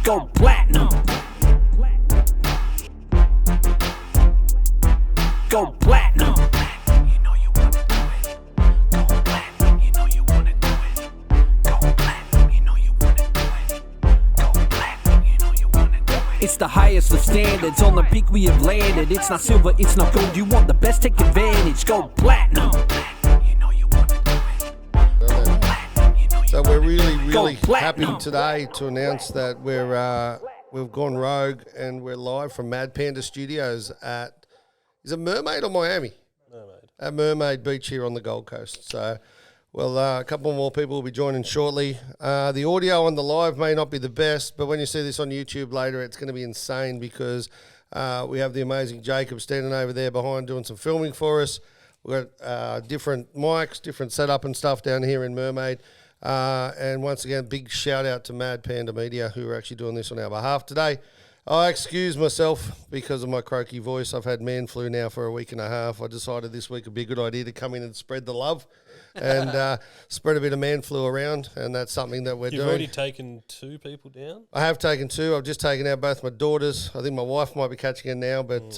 go platinum. Go platinum. You know you wanna do it. Go platinum. You know you wanna do it. Go platinum. You know you wanna do it. Go platinum. You know you wanna do it. It's the highest of standards. On the peak we have landed. It's not silver, it's not gold. You want the best, take advantage. Go platinum. You know you wanna do it. Go platinum. You know you So we're really Go happy platinum. today to announce that we've gone rogue and we're live from Mad Panda Studios at, is it Mermaid or Miami? Mermaid. At Mermaid Beach here on the Gold Coast. So, well, a couple more people will be joining shortly. The audio on the live may not be the best, but when you see this on YouTube later, it's going to be insane because we have the amazing Jacob standing over there behind doing some filming for us. We've got different mics, different setup and stuff down here in Mermaid. And once again, big shout out to Mad Panda Media who are actually doing this on our behalf today. I excuse myself because of my croaky voice. I've had man flu now for a week and a half. I decided this week would be a good idea to come in and spread the love and spread a bit of man flu around, and that's something that we're You've doing. already taken 2 people down? I have taken 2. I've just taken out both my daughters. I think my wife might be catching it now, but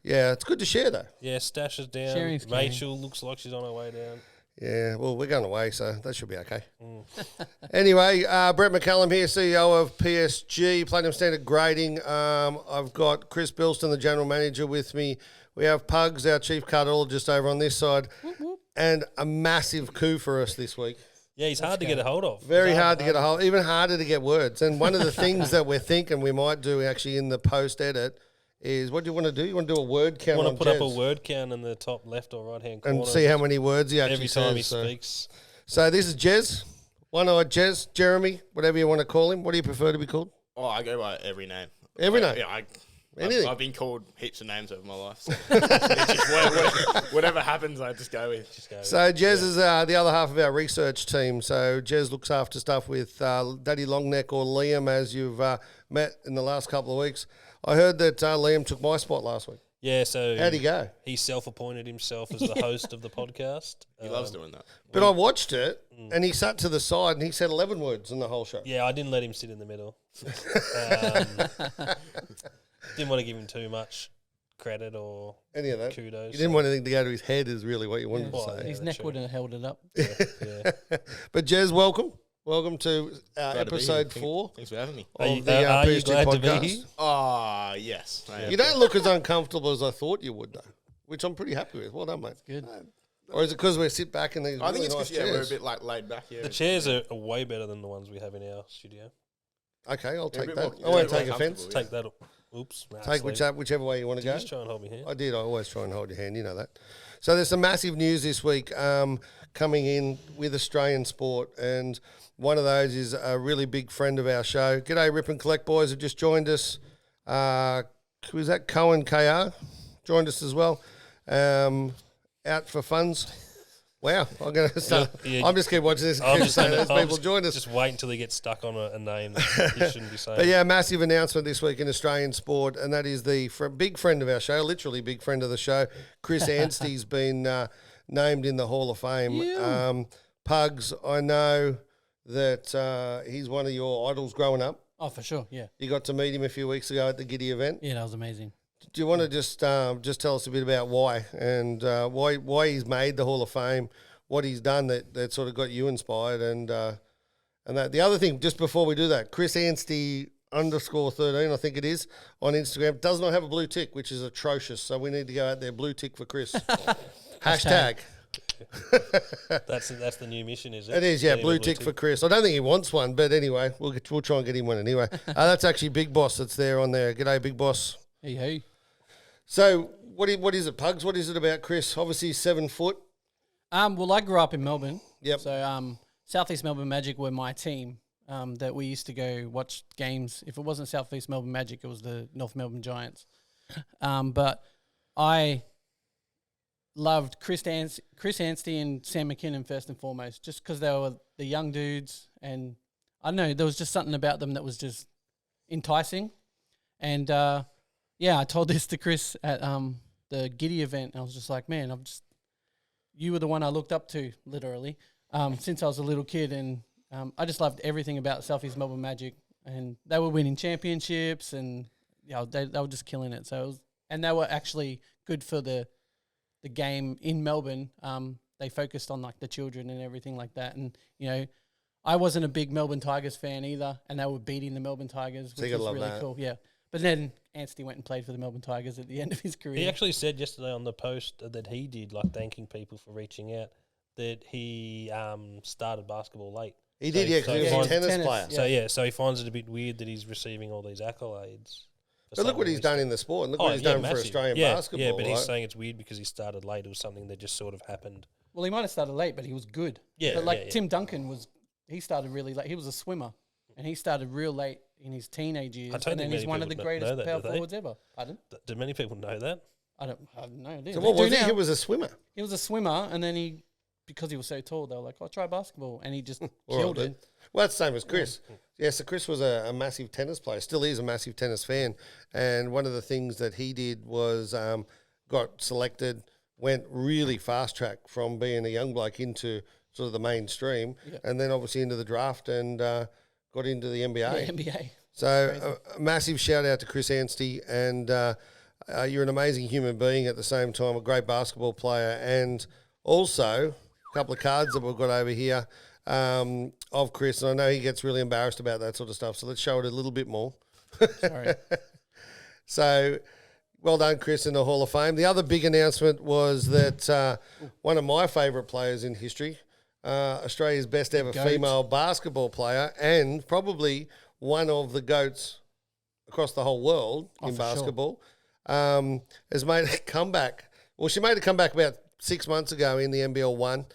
yeah, it's good to share though. Yeah, Stash is down. Sharing's caring. Rachel looks like she's on her way down. Yeah, well, we're going away, so that should be okay. Anyway, Brett McCallum here, CEO of PSG, Platinum Standard Grading. I've got Chris Bilston, the General Manager, with me. We have Pugs, our Chief Cardiologist, over on this side. And a massive coup for us this week. Yeah, he's hard to get a hold of. Very hard to get a hold, even harder to get words. And one of the things that we're thinking we might do actually in the post-edit is, what do you want to do? You want to do a word count I want on to put up Jez a word count in the top left or right-hand corner. and see how many words he actually every time he says, so. speaks. So this is Jez, one-eyed Jez, Jeremy, whatever you want to call him. What do you prefer to be called? Oh, I go by every name. Every name? Yeah, Anything? I've been called heaps of names over my life. So it's just whatever happens, I just go with. So Jez is the other half of our research team. So Jez looks after stuff with Daddy Longneck or Liam, as you've met in the last couple of weeks. I heard that Liam took my spot last week. Yeah, so How'd he go? he self-appointed himself as the host of the podcast. He loves doing that. But I watched it, and he sat to the side, and he said 11 words in the whole show. Yeah, I didn't let him sit in the middle. Didn't want to give him too much credit or Any of that? kudos. You didn't want anything to go to his head is really what you wanted Well, to say. yeah. His that's neck true. wouldn't have held it up. Yeah. But Jez, welcome. Welcome to Glad to be here. episode 4 Thanks for having me. Are you, of the are you PSG glad to podcast. be here? Ah, yes. I am. You don't look as uncomfortable as I thought you would, though, which I'm pretty happy with. Well done, mate. Good. Or is it because we sit back in these I think really it's nice because we're a chairs? bit like laid back here. The chairs are way better than the ones we have in our studio. Okay, I'll They're a take bit that. more- I won't they're take more offence. comfortable, Take that up. Oops. Nah, Take sleep. whichever way you want to Did you go. just try and hold me here? I did. I always try and hold your hand. You know that. So there's some massive news this week coming in with Australian sport, and one of those is a really big friend of our show. G'day, Rip and Collect boys have just joined us. Was that Cohen KR? Joined us as well. Out for funds. Wow, I'm going to start. Yeah, I'm just keep watching this. I'm Keep just saying gonna- there's I'm people join us. Just wait until he gets stuck on a name that he shouldn't be saying. But yeah, massive announcement this week in Australian sport, and that is the big friend of our show, literally big friend of the show, Chris Anstey's been named in the Hall of Fame. Pugs, I know that he's one of your idols growing up. Oh, for sure. Yeah. You got to meet him a few weeks ago at the Giddy event. Yeah, that was amazing. Do you want to just tell us a bit about why and why he's made the Hall of Fame, what he's done that sort of got you inspired, and that the other thing, just before we do that, Chris Anstey _13, I think it is, on Instagram, does not have a blue tick, which is atrocious. So we need to go out there, blue tick for Chris. Hashtag. That's the new mission, is it? It is, yeah, Getting a blue tick for Chris. I don't think he wants one, but anyway, we'll try and get him one anyway. That's actually Big Boss that's there on there. G'day, Big Boss. Hey. So what is it, Pugs? What is it about Chris? Obviously 7 foot. Well, I grew up in Melbourne. Yep. So Southeast Melbourne Magic were my team that we used to go watch games. If it wasn't Southeast Melbourne Magic, it was the North Melbourne Giants. But I loved Chris Anstey and Sam McKinnon first and foremost, just because they were the young dudes, and I don't know, there was just something about them that was just enticing. And I told this to Chris at the Giddy event, and I was just like, man, you were the one I looked up to, literally, since I was a little kid, and I just loved everything about Southeast Melbourne Magic. and they were winning championships, and they were just killing it. So it was, and they were actually good for the game in Melbourne. They focused on like the children and everything like that, and I wasn't a big Melbourne Tigers fan either, and they were beating the Melbourne Tigers, So you which gotta was love really that. cool. Yeah, but then Anstey went and played for the Melbourne Tigers at the end of his career. He actually said yesterday on the post that he did, like thanking people for reaching out, that he started basketball late. He So did, yeah, because he was so a he tennis tennis, player. yeah. So he finds it a bit weird that he's receiving all these accolades. for But look what something he's done in the sport. And look what he's done for massive. Australian yeah, basketball. Yeah, but he's right? saying it's weird because he started late. It was something that just sort of happened. Well, he might have started late, but he was good. Yeah, but like yeah, yeah. Tim Duncan he started really late. He was a swimmer, and he started real late in his teenage years. don't And then think he's many one of the people greatest know that, power do they? forwards ever. Pardon? Do many people know that? I don't know. So what was he? He was a swimmer. He was a swimmer, and then because he was so tall, they were like, "Oh, try basketball," and he just All killed right, it. then. Well, that's the same as Chris. Yeah, so Chris was a massive tennis player, still is a massive tennis fan. And one of the things that he did was got selected, went really fast track from being a young bloke into sort of the mainstream, and then obviously into the draft and got into the NBA. The NBA. So a massive shout out to Chris Anstey, and you're an amazing human being at the same time, a great basketball player, and also a couple of cards that we've got over here of Chris, and I know he gets really embarrassed about that sort of stuff, so let's show it a little bit more. Sorry. So well done, Chris, in the Hall of Fame. The other big announcement was that one of my favourite players in history, Australia's best ever GOAT. female basketball player, and probably one of the GOATs across the whole world in for sure. basketball, has made a comeback. Well, she made a comeback about 6 months ago in the NBL 1.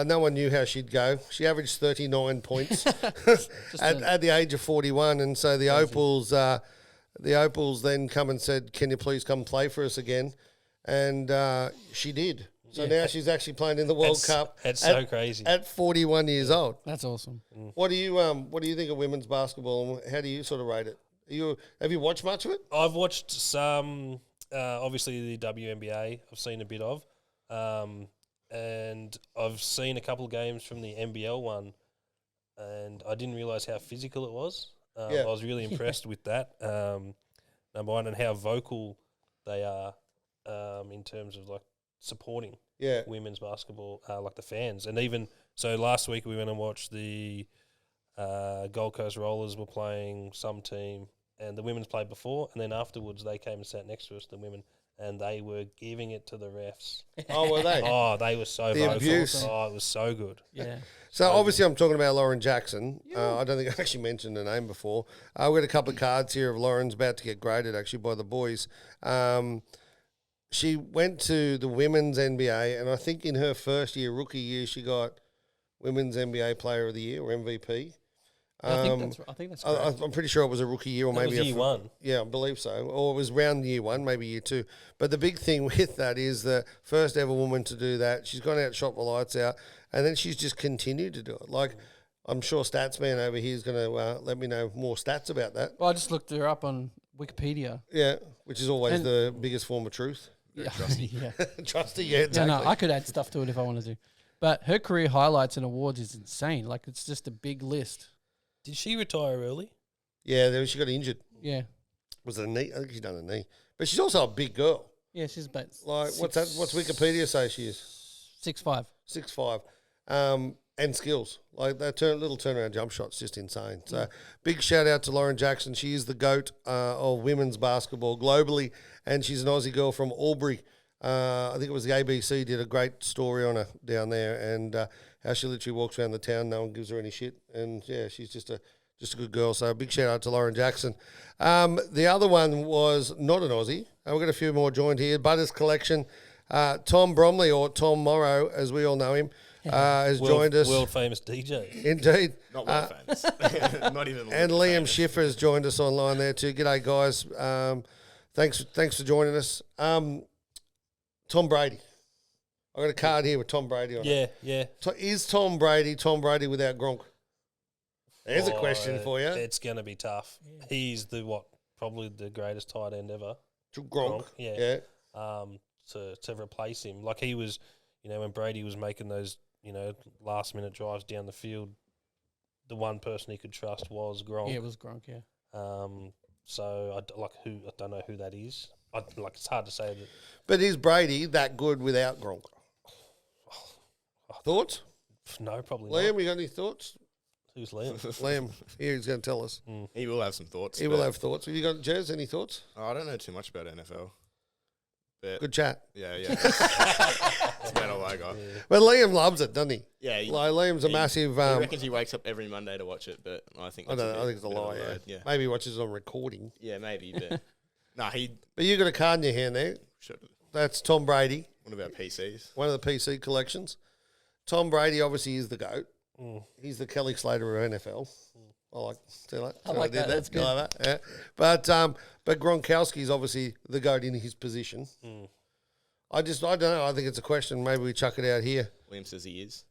No one knew how she'd go. She averaged 39 points at the age of 41, and so the Opals then come and said, "Can you please come play for us again?" And she did. So now she's actually playing in the World Cup. That's so crazy. At 41 years old. That's awesome. What do you think of women's basketball, and how do you sort of rate it? Have you watched much of it? I've watched some, obviously the WNBA. I've seen a bit of, and I've seen a couple of games from the NBL one, and I didn't realise how physical it was. Yeah. I was really impressed with that. Number one, and how vocal they are in terms of like supporting Yeah. women's basketball, like the fans. And even so, last week we went and watched the Gold Coast Rollers were playing some team, and the women's played before, and then afterwards they came and sat next to us, the women, and they were giving it to the refs. Oh, were they? Oh, they were so The vocal. abuse. Oh, it was so good. Yeah. So obviously I'm talking about Lauren Jackson. I don't think I actually mentioned her name before. We've got a couple of cards here of Lauren's about to get graded actually by the boys. She went to the women's NBA, and I think in her first year, rookie year, she got Women's NBA Player of the Year or MVP. I think that's correct. I'm pretty sure it was a rookie year or That maybe was year one. Yeah, I believe so. Or it was around year one, maybe year two. But the big thing with that is the first ever woman to do that. She's gone out, shot the lights out, and then she's just continued to do it. Like, I'm sure Statsman over here is going to let me know more stats about that. Well, I just looked her up on Wikipedia. Yeah, which is always And- the biggest form of truth. Yeah. yeah. Trusty, yeah, Yeah, exactly. no, I could add stuff to it if I wanted to. But her career highlights and awards is insane. Like, it's just a big list. Did she retire early? Yeah, then she got injured. Yeah. Was it a knee? I think she's done a knee. But she's also a big girl. Yeah, she's about Like, what's that? What's Wikipedia say she is? 6'5". 6'5", and skills like that little turnaround jump shot's just insane. So big shout out to Lauren Jackson. She is the GOAT of women's basketball globally, and she's an Aussie girl from Albury. I think it was the ABC did a great story on her down there, and how she literally walks around the town, no one gives her any shit, and yeah, she's just a good girl. So big shout out to Lauren Jackson. The other one was not an Aussie. We've got a few more joined here. Butters Collection. Tom Bromley, or Tom Morrow, as we all know him, has joined us. World famous DJ. Indeed. Not well famous. Not even. And Liam Schiffer has joined us online there too. G'day, guys. Thanks for joining us. Tom Brady. I got a card here with Tom Brady on it. Yeah. Is Tom Brady without Gronk? There's a question for you. It's going to be tough. He's probably the greatest tight end ever. Gronk. Yeah. To replace him, like he was, when Brady was making those, last minute drives down the field, the one person he could trust was Gronk. Yeah, it was Gronk. Yeah. So I don't know who that is. It's hard to say that. But is Brady that good without Gronk? Thoughts? No, probably Liam, not. you got any thoughts? Who's Liam? Liam, here he's going to tell us. He will have some thoughts. He will have thoughts. Have you got, Jez, any thoughts? I don't know too much about NFL. But Good chat. yeah. That's about all I got. But Liam loves it, doesn't he? Yeah. Like, Liam's a massive... He reckons he wakes up every Monday to watch it, but I think I that's don't know. I think it's a bit of lie, load, yeah. Maybe he watches it on recording. Yeah, maybe, but... Nah, he... But you got a card in your hand there. Should, That's Tom Brady, one of our PCs. one of the PC collections. Tom Brady obviously is the GOAT. He's the Kelly Slater of NFL. I like, see that? I like that. That's You like that? Yeah. But Gronkowski's obviously the GOAT in his position. I don't know. I think it's a question. Maybe we chuck it out here. Liam says he is.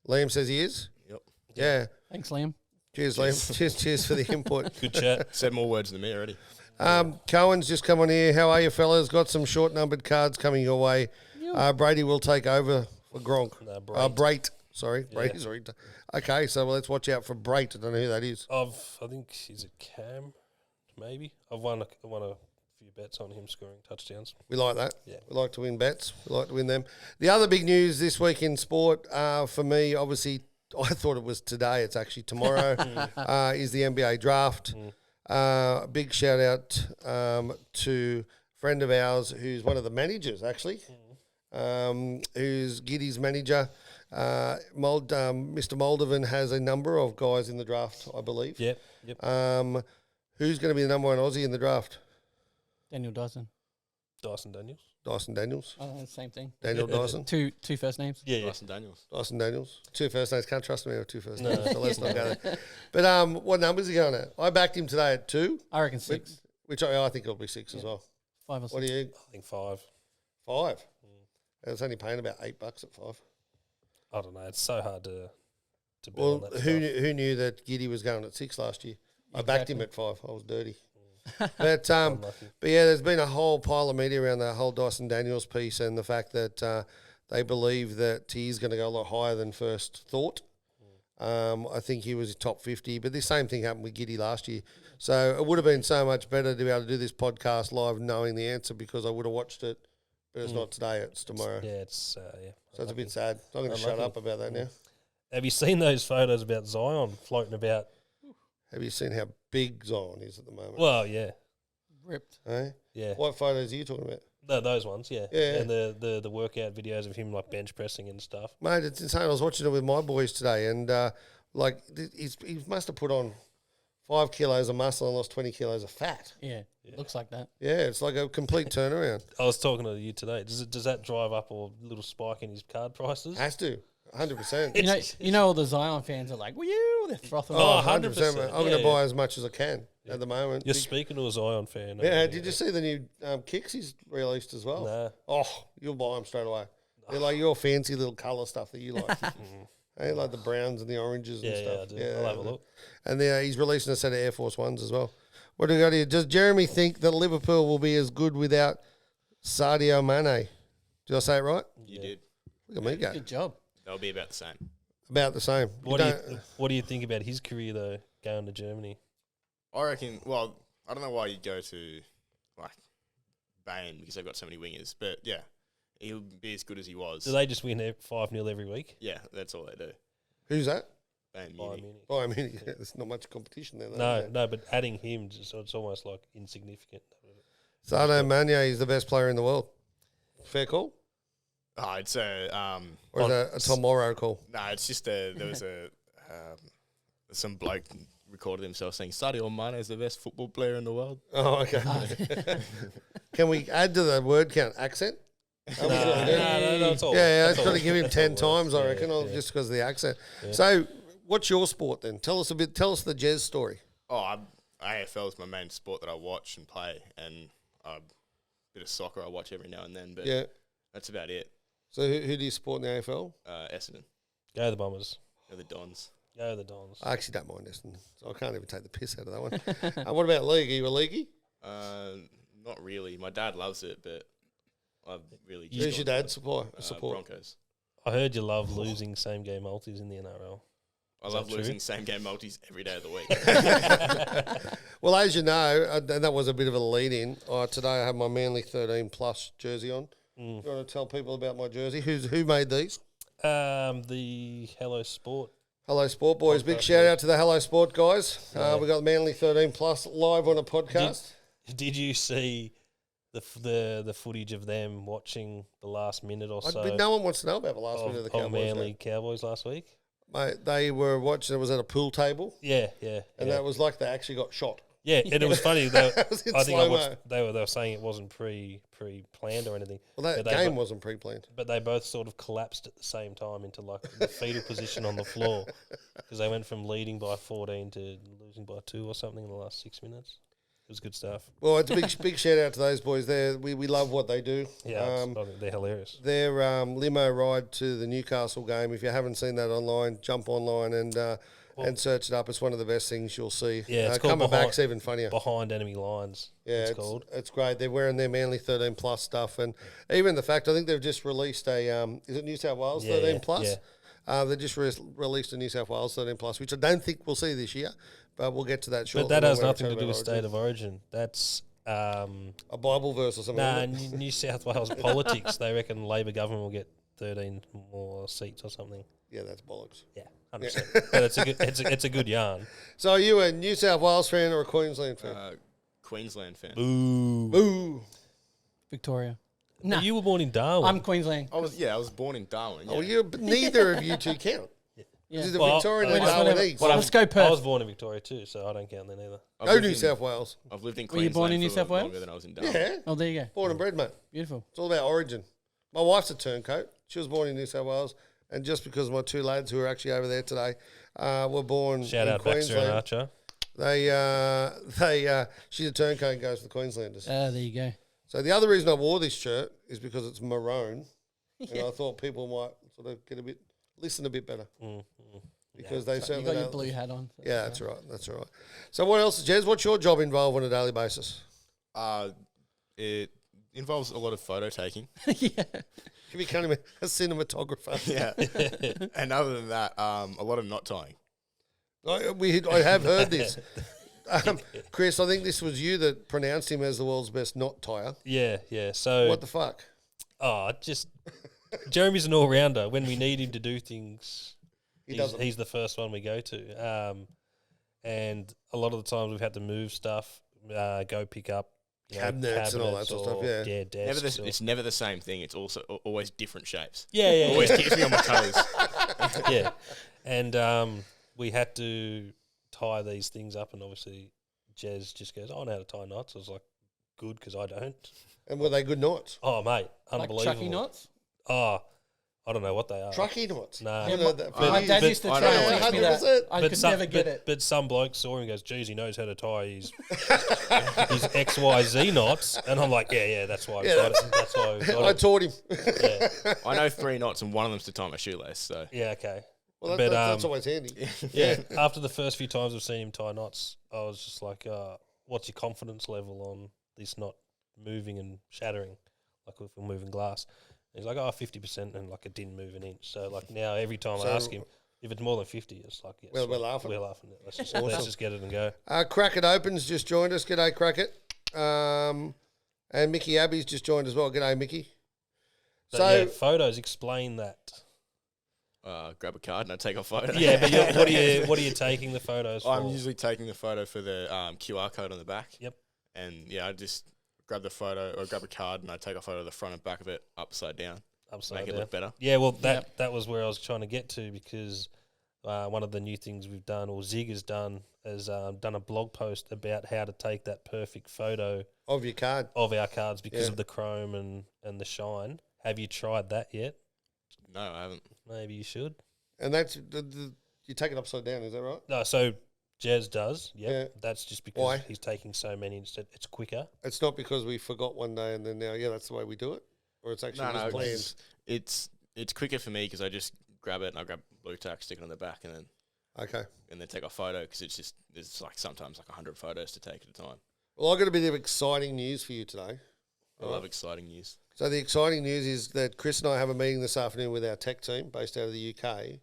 Liam says he is. Yep. Yeah. Thanks, Liam. Cheers, Liam. Cheers for the input. Good chat. Said more words than me already. Cohen's just come on here. How are you, fellas? Got some short-numbered cards coming your way. Brady will take over for Gronk. No, Brait. Brait. Sorry. Brady's already done. Okay, so let's watch out for Brait. I don't know who that is. I think is it Cam, maybe. I've won a few bets on him scoring touchdowns. We like that. Yeah. We like to win bets. We like to win them. The other big news this week in sport, for me, obviously, I thought it was today. It's actually tomorrow, is the NBA draft. Big shout out to a friend of ours who's one of the managers, actually, who's Giddy's manager. Mr. Moldovan has a number of guys in the draft, I believe. Yep. Who's going to be the number one Aussie in the draft? Daniel Dyson. Dyson Daniels. Dyson Daniels. Same thing. Daniel Dyson. Two first names. Yeah. Dyson Daniels. Dyson Daniels. Two first names. Can't trust me with two first No. names. So let's not go there. But what numbers are he going at? I backed him today at 2. I reckon 6. Which I think it'll be 6 as well. 5 or 6. What do you? I think 5. 5. It's only paying about $8 at 5. I don't know. It's so hard to bet Well, on that who knew that Giddy was going at 6 last year? I backed him at 5. I was dirty. But Unlucky. but yeah, there's been a whole pile of media around the whole Dyson Daniels piece and the fact that they believe that he's going to go a lot higher than first thought. I think he was top 50, but the same thing happened with Giddy last year. So it would have been so much better to be able to do this podcast live knowing the answer because I would have watched it, but it's not today, it's tomorrow. Yeah, it's yeah. So it's a bit sad. I'm going to shut up about that now. Have you seen those photos about Zion floating about? Have you seen how big Zion is at the moment? Well, yeah, Ripped. Eh? yeah. What photos are you talking about? No, those ones, yeah. Yeah. And the workout videos of him like bench pressing and stuff. Mate, it's insane. I was watching it with my boys today, and he must have put on 5 kilos of muscle and lost 20 kilos of fat. Yeah. Looks like that. Yeah, it's like a complete turnaround. I was talking to you today. Does that drive up a little spike in his card prices? Has to, 100%. You know, all the Zion fans are like, "Woo!" They're frothing. Oh, 100%. 100%, mate. I'm going to yeah. buy as much as I can at the moment. You're speaking to a Zion fan. Yeah, did you see the new kicks he's released as well? No. Oh, you'll buy them straight away. They're like your fancy little colour stuff that you like. Hey, like the browns and the oranges and Yeah, stuff. I do. I'll have a look. And he's releasing a set of Air Force Ones as well. What do we got here? Does Jeremy think that Liverpool will be as good without Sadio Mane? Did I say it right? You did. Look at me go. Good job. They'll be about the same. About the same. What do you think about his career though, going to Germany? I reckon. Well, I don't know why you'd go to like Bayern because they've got so many wingers, but yeah, he'll be as good as he was. Do they just win 5-0 every week? Yeah, that's all they do. Who's that? Bayern Bayern Munich. Munich. Oh, I mean, there's not much competition there. No, but adding him, it's almost like insignificant. Sadio Mane is the best player in the world. Fair call? Oh, it's Or is that a tomorrow call? no, it's just there was some bloke recorded himself saying Sadio Mane is the best football player in the world. Oh, okay. Can we add to the word count accent? No, it's all. Yeah, that's it's got all- to give him that's 10 all times, works. I reckon, Yeah. just because of the accent. Yeah. So, what's your sport then? Tell us the Jez story. Oh, AFL is my main sport that I watch and play, and a bit of soccer I watch every now and then, but Yeah. that's about it. So, who do you support in the AFL? Essendon, Go the Bombers. they're the Dons. Go the Dons. I actually don't mind Essendon, so I can't even take the piss out of that one. What about league? Are you a leaguey? Not really. My dad loves it, but I've really just Who's your gone dad support? for, Broncos. I heard you love losing same game multis in the NRL. I Is love that true? losing same game multis every day of the week. Well, as you know, and that was a bit of a lead in. Today I have my Manly 13 plus jersey on. You want to tell people about my jersey? Who made these? The Hello Sport. Hello Sport boys. Big shout out to the Hello Sport guys. We got Manly 13 plus live on a podcast. Did you see the footage of them watching the last minute or so? But no one wants to know about the last minute of the Cowboys. Manly Cowboys last week. Mate, they were watching. It was at a pool table, Yeah. and that was like they actually got shot. Yeah, and it was funny. It was in I think I slow-mo. watched, they were saying it wasn't pre-planned or anything. Well, that But they game bo- wasn't pre-planned. But they both sort of collapsed at the same time into like the fetal position on the floor because they went from leading by 14 to losing by 2 or something in the last 6 minutes. It was good stuff. Well, it's a big shout out to those boys there. We love what they do. Yeah, I think they're hilarious. Their limo ride to the Newcastle game. If you haven't seen that online, jump online and search it up. It's one of the best things you'll see. Yeah, it's called coming back's even funnier. Behind Enemy Lines. Yeah, it's called. It's great. They're wearing their Manly 13 plus stuff, and even the fact I think they've just released a is it New South Wales 13 plus? Yeah. They just released a New South Wales 13 plus, which I don't think we'll see this year, but we'll get to that shortly. But that has when we nothing chat to do about with Origin. State of Origin. That's A Bible verse or something. nah, isn't it? New South Wales politics. They reckon Labor government will get 13 more seats or something. Yeah, that's bollocks. Yeah, 100%. But it's a good yarn. So are you a New South Wales fan or a Queensland fan? Queensland fan. Ooh. Boo. Victoria. No. Nah, You were born in Darwin. I'm Queensland. I was born in Darwin. Yeah. Oh, but neither of you two count. Yeah. This is the Well, Victorian we and just Darwin whatever. East. Well, let's go I Perth. was born in Victoria too, so I don't count then either. I've Go lived New in- South Wales. I've lived in Were you Queensland born in New for South Wales? longer than I was in Darwin. Yeah. Oh, there you go. Born and bred, mate. Beautiful. It's all about origin. My wife's a turncoat. She was born in New South Wales. And just because my two lads who are actually over there today were born Shout in out Baxter and Queensland, Archer. she's a turncoat and goes to the Queenslanders. There you go. So the other reason I wore this shirt is because it's maroon. And I thought people might sort of listen a bit better. Because they You certainly got your don't- blue hat on. So Yeah, that's right. That's all right. So what else, Jez? What's your job involved on a daily basis? It involves a lot of photo taking. yeah. You become a cinematographer. Yeah. And other than that, a lot of knot tying. I have heard this. Chris, I think this was you that pronounced him as the world's best knot tire. Yeah. So What the fuck? just Jeremy's an all rounder. When we need him to do things, doesn't. he's the first one we go to. And a lot of the times we've had to move stuff, go pick up Cabinets and all that sort of stuff, yeah. desks. It's never the same thing. It's also always different shapes. Yeah. Always keeps me on my toes. Yeah. And we had to tie these things up, and obviously Jez just goes, I know how to tie knots. I was like, good, because I don't. And were they good knots? Oh, mate, Like unbelievable. trucking knots? Oh, I don't know what they are. Trucky knots? Nah. I Yeah, haven't heard that. My dad used to try I know and what teach me it is. that. I could never get it. But some bloke saw him and goes, geez, he knows how to tie his XYZ knots. And I'm like, yeah, that's why. That's why we've got I it. taught him. Yeah. I know 3 knots, and one of them's to tie my shoelace. So Yeah, okay. Well, But, that's always handy. Yeah, after the first few times I've seen him tie knots, I was just like, what's your confidence level on this not moving and shattering, like if we're moving glass? And he's like, 50%, and like it didn't move an inch. So like now every time I ask him, if it's more than 50, it's like, yes, Well, we're laughing. We're laughing. Let's just get it and go. Crackett Opens just joined us. G'day, Crackett. And Mickey Abbey's just joined as well. G'day, Mickey. But yeah, photos explain that. grab a card and I take a photo. Yeah, but what are you taking the photos for? I'm usually taking the photo for the QR code on the back. Yep. And yeah, I just grab the photo or grab a card and I take a photo of the front and back of it upside down. Upside Make down. it look better. Yeah, well, that was where I was trying to get to, because one of the new things we've done, or Zig has done a blog post about how to take that perfect photo Of your card. of our cards because Yeah. of the chrome and the shine. Have you tried that yet? No, I haven't. Maybe you should. And that's, you take it upside down, is that right? No, so Jez does. Yep. Yeah. That's just because Why? he's taking so many instead. It's quicker. It's not because we forgot one day and then now, that's the way we do it? Or it's actually just planned? It's quicker for me because I just grab it and I grab blue tack, stick it on the back, and then take a photo, because there's like sometimes like 100 photos to take at a time. Well, I've got a bit of exciting news for you today. I love exciting news. So the exciting news is that Chris and I have a meeting this afternoon with our tech team based out of the UK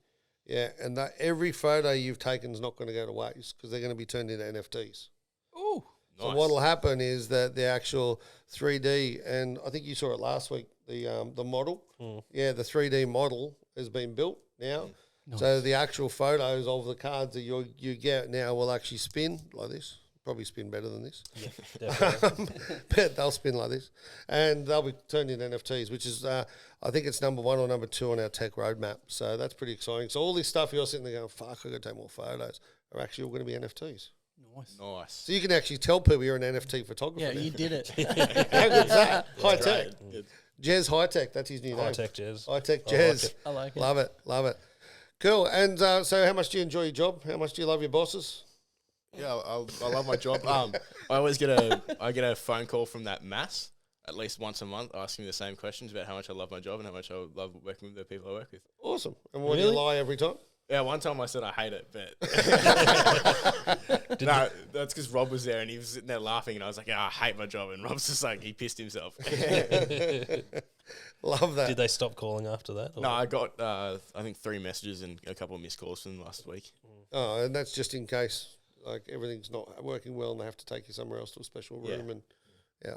Yeah, and that every photo you've taken is not going to go to waste because they're going to be turned into NFTs. Ooh. So what will happen is that the actual 3D, and I think you saw it last week, the model, the 3D model has been built now. Nice. So the actual photos of the cards that you get now will actually spin like this. Probably spin better than this. Yeah, definitely. But they'll spin like this. And they'll be turned into NFTs, which is, I think it's number 1 or number 2 on our tech roadmap. So that's pretty exciting. So all this stuff you're sitting there going, fuck, I've got to take more photos, are actually all going to be NFTs. Nice. So you can actually tell people you're an NFT photographer. Yeah, now. you did it. How good's that? High tech. Good. Jez High Tech, that's his new name. High tech jazz. High Tech I like Jez. it. I like it. Love it. Cool. And so how much do you enjoy your job? How much do you love your bosses? Yeah, I love my job. I always get a phone call from that mass at least once a month asking me the same questions about how much I love my job and how much I love working with the people I work with. Awesome. And what do Really? you lie every time? Yeah, one time I said I hate it, but no, that's because Rob was there and he was sitting there laughing, and I was like, "Yeah, I hate my job," and Rob's just like, he pissed himself. Love that. Did they stop calling after that? or- No, I got I think 3 messages and a couple of missed calls from last week. Oh, and that's just in case like everything's not working well and they have to take you somewhere else to a special room and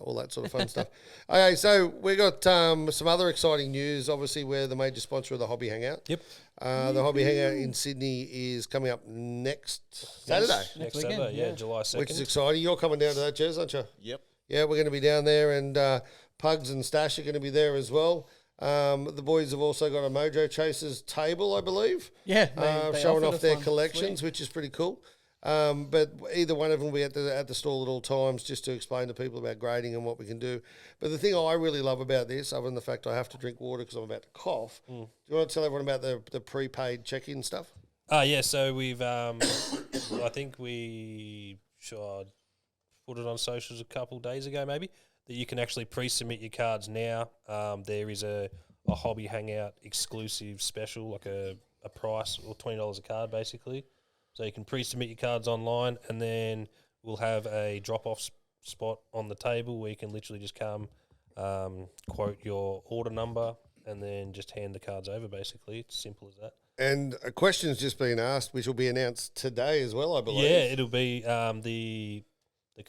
all that sort of fun stuff. Okay, so we got some other exciting news. Obviously, we're the major sponsor of the Hobby Hangout. Yep. The Hobby Hangout in Sydney is coming up next Saturday, Next weekend, Saturday, yeah. July 2nd. which is exciting. You're coming down to that, Jez, aren't you? Yep. Yeah, we're going to be down there, and Pugs and Stash are going to be there as well. The boys have also got a Mojo Chasers table, I believe. Yeah, they showing offered off us their one. collections, Sweet. which is pretty cool. But either one of them will be at the stall at all times just to explain to people about grading and what we can do. But the thing I really love about this, other than the fact I have to drink water because I'm about to cough, do you want to tell everyone about the prepaid check-in stuff? Yeah, so we've, I think we put it on socials a couple days ago maybe, that you can actually pre-submit your cards now. There is a Hobby Hangout exclusive special, like a price, or $20 a card basically. So you can pre-submit your cards online, and then we'll have a drop-off spot on the table where you can literally just come, quote your order number, and then just hand the cards over basically. It's simple as that. And a question's just been asked, which will be announced today as well, I believe. Yeah, it'll be the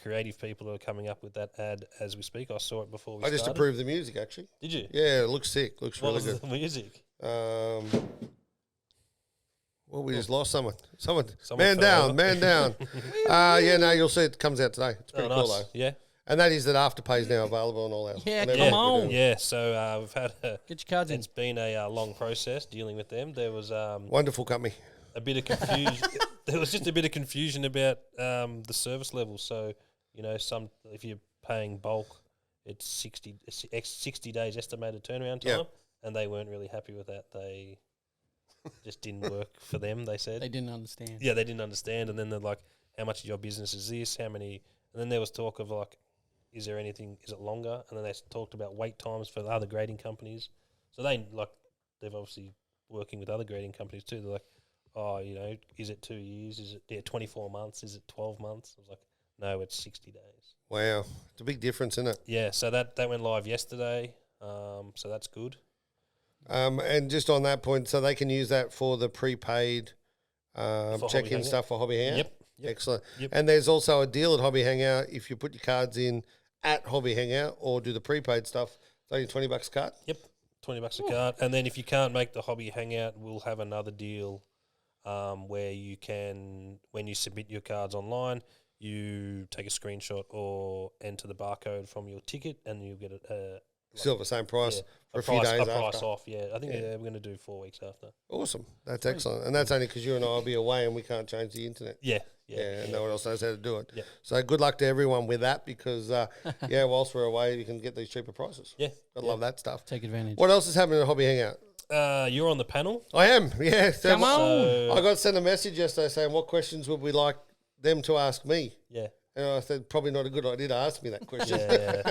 creative people who are coming up with that ad as we speak. I saw it before we I just started. approved the music, actually. Did you? Yeah, it looks sick. Looks What really was good. the music? Well, we just lost someone. Someone Man fell down, over. man down. Yeah, no, you'll see it comes out today. It's pretty Oh, cool, nice. though. Yeah. And that is that Afterpay is now available on all our... Yeah, on come everything we on. do. Yeah, so we've had Get your cards in. it's been a long process dealing with them. There was Wonderful company. a bit of confusion. There was just a bit of confusion about the service level. So, if you're paying bulk, it's 60 days estimated turnaround time, Yep. and they weren't really happy with that. They just didn't work for them, they said. They didn't understand. Yeah, they didn't understand. And then they're like, how much of your business is this? How many? And then there was talk of like, is there anything, is it longer? And then they talked about wait times for the other grading companies. So they've obviously working with other grading companies too. They're like, oh, is it 2 years? Is it 24 months? Is it 12 months? I was like, no, it's 60 days. Wow. It's a big difference, isn't it? Yeah, so that went live yesterday. So that's good. And just on that point, so they can use that for the prepaid Hobby check-in Hangout. stuff for Hobby Hangout? Yep. Excellent. Yep. And there's also a deal at Hobby Hangout. If you put your cards in at Hobby Hangout or do the prepaid stuff, it's only $20 a card. Yep, $20 a card. And then if you can't make the Hobby Hangout, we'll have another deal where you can, when you submit your cards online, you take a screenshot or enter the barcode from your ticket, and you'll get Still the same price for a few price, days a after. price off. Yeah, I think we're going to do 4 weeks after. Awesome. That's excellent. And that's only because you and I will be away and we can't change the internet. Yeah. And no one else knows how to do it. Yeah. So good luck to everyone with that because, whilst we're away, you can get these cheaper prices. Yeah. I love that stuff. Take advantage. What else is happening at Hobby Hangout? You're on the panel. I am, yeah. So Come on. So, I got sent a message yesterday saying, what questions would we like them to ask me? yeah. And I said, probably not a good idea to ask me that question. Yeah.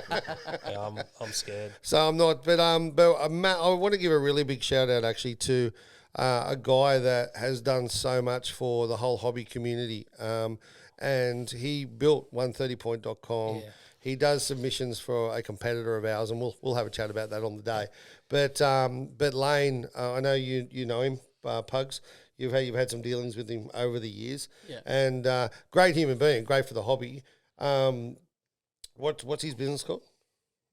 I'm scared. So I'm not, but Matt, I want to give a really big shout out actually to a guy that has done so much for the whole hobby community. And he built 130point.com. Yeah. He does submissions for a competitor of ours, and we'll have a chat about that on the day. But Lane, I know you know him, Pugs. you've had some dealings with him over the years, Yeah. and great human being, great for the hobby. What's his business called?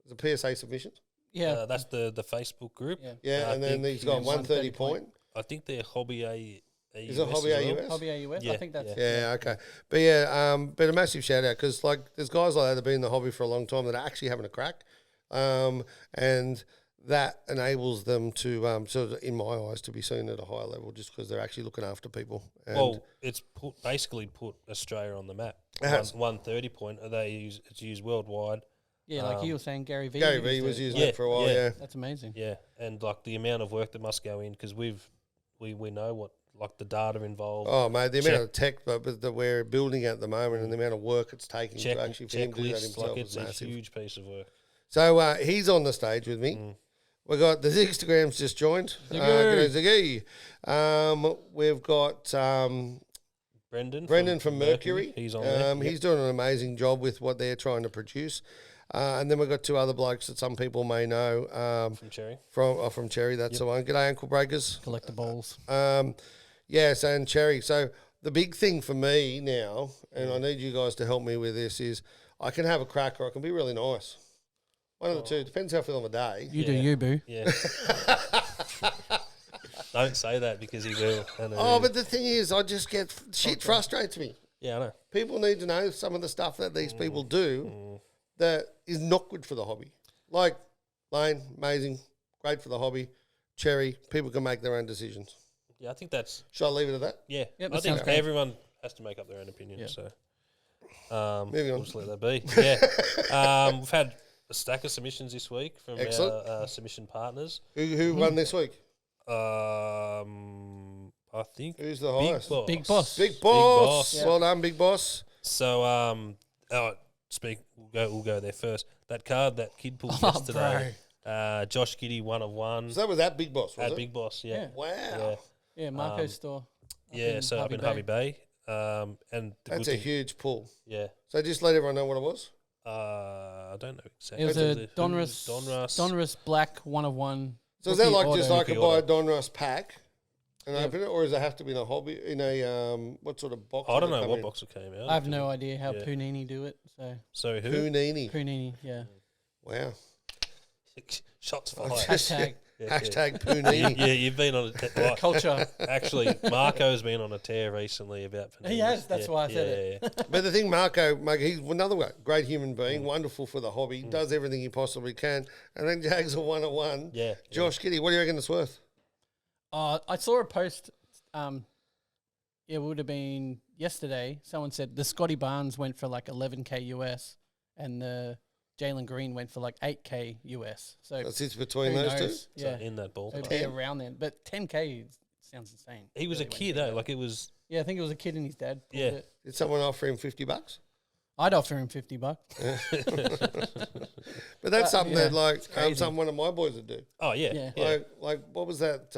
The PSA submissions. Yeah. That's the Facebook group. Yeah. Yeah, I and then think he's got 130 130 point. I think they're Hobby A. Is it Hobby AUS? Hobby AUS. Yeah, I think that's Yeah, okay. But yeah, but a massive shout out because like there's guys like that have been in the hobby for a long time that are actually having a crack, and that enables them to sort of, in my eyes, to be seen at a higher level just because they're actually looking after people. And Well, it's basically put Australia on the map. It has. 130 point. It's used worldwide. Yeah, like you were saying, Gary V. Gary V used was it. using Yeah, it for a while. yeah. Yeah. That's amazing. Yeah, and like the amount of work that must go in because we know what like the data involved. Oh mate, the amount Check- of tech that we're building at the moment and the amount of work it's taking to actually for him to do that checklists, himself like is it's a massive. huge piece of work. So he's on the stage with me. Mm. We've got the Instagrams just joined. G'day, Ziggy. We've got Brendan from Mercury. He's on there. Yep. He's doing an amazing job with what they're trying to produce. And then we've got two other blokes that some people may know from Cherry. from Cherry. That's the one. G'day, Ankle Breakers. Collectibles. Yes, and Cherry. So the big thing for me now, and I need you guys to help me with this, is I can have a crack or I can be really nice. One of the two. Depends how I feel on the day. You do you, boo. Yeah. Don't say that because he will. And Oh, but the thing is, I just get shit frustrates me. yeah, I know. People need to know some of the stuff that these people do that is not good for the hobby. Like Lane, amazing, great for the hobby. Cherry, people can make their own decisions. Yeah, I think that's Should I leave it at that? yeah. Yep, I that think sounds great. everyone has to make up their own opinion. Yeah. So Moving on. we'll just let that be. Yeah. We've had a stack of submissions this week from Excellent. our submission partners. Who won this week? I think Who's the Big highest? Boss. Big Big Boss. Boss. Boss. Well done, Big Boss. So we'll go there first. That card that kid pulled Oh, yesterday. Josh Giddy, 1 of 1. So that was that Big Boss, was At it? Big Boss, yeah. Yeah. Wow. Yeah. Yeah, Marco's store. Yeah, so up in Harvey Bay. And the That's good a thing- huge pull. Yeah. So just let everyone know what it was. I don't know exactly. It was a Donruss. Donruss Black 1 of 1. So is that like just auto. I could Rookie buy a auto. Donruss pack and open it, or does it have to be in a hobby, in a, what sort of box? I don't does it know come what in? box it came out. I have no idea how Yeah. Punini do it. So So who? Punini. Punini, yeah. Wow. Shots fired. Hashtag Yeah, Hashtag yeah. Punini. Yeah, you've been on a tear. culture. Actually, Marco's been on a tear recently about. He has, that's why I said it. Yeah. But the thing, Marco, he's another one, great human being, wonderful for the hobby, does everything he possibly can, and then Jags a 1 of 1. Yeah. Josh Giddy, what do you reckon it's worth? I saw a post. It would have been yesterday. Someone said the Scotty Barnes went for like 11K US, and the Jalen Green went for like 8K US. So That sits between who those two. knows? So Yeah, in that ball. it'd be around then. But 10K sounds insane. He was a Really, when you kid, think though. about it. Like it was. Yeah, I think it was a kid and his dad. pulled Yeah. it. Did someone offer him $50? I'd offer him $50. But that's something yeah, that, like, it's crazy. something one of my boys would do. Oh yeah. Yeah. Yeah. Like what was that?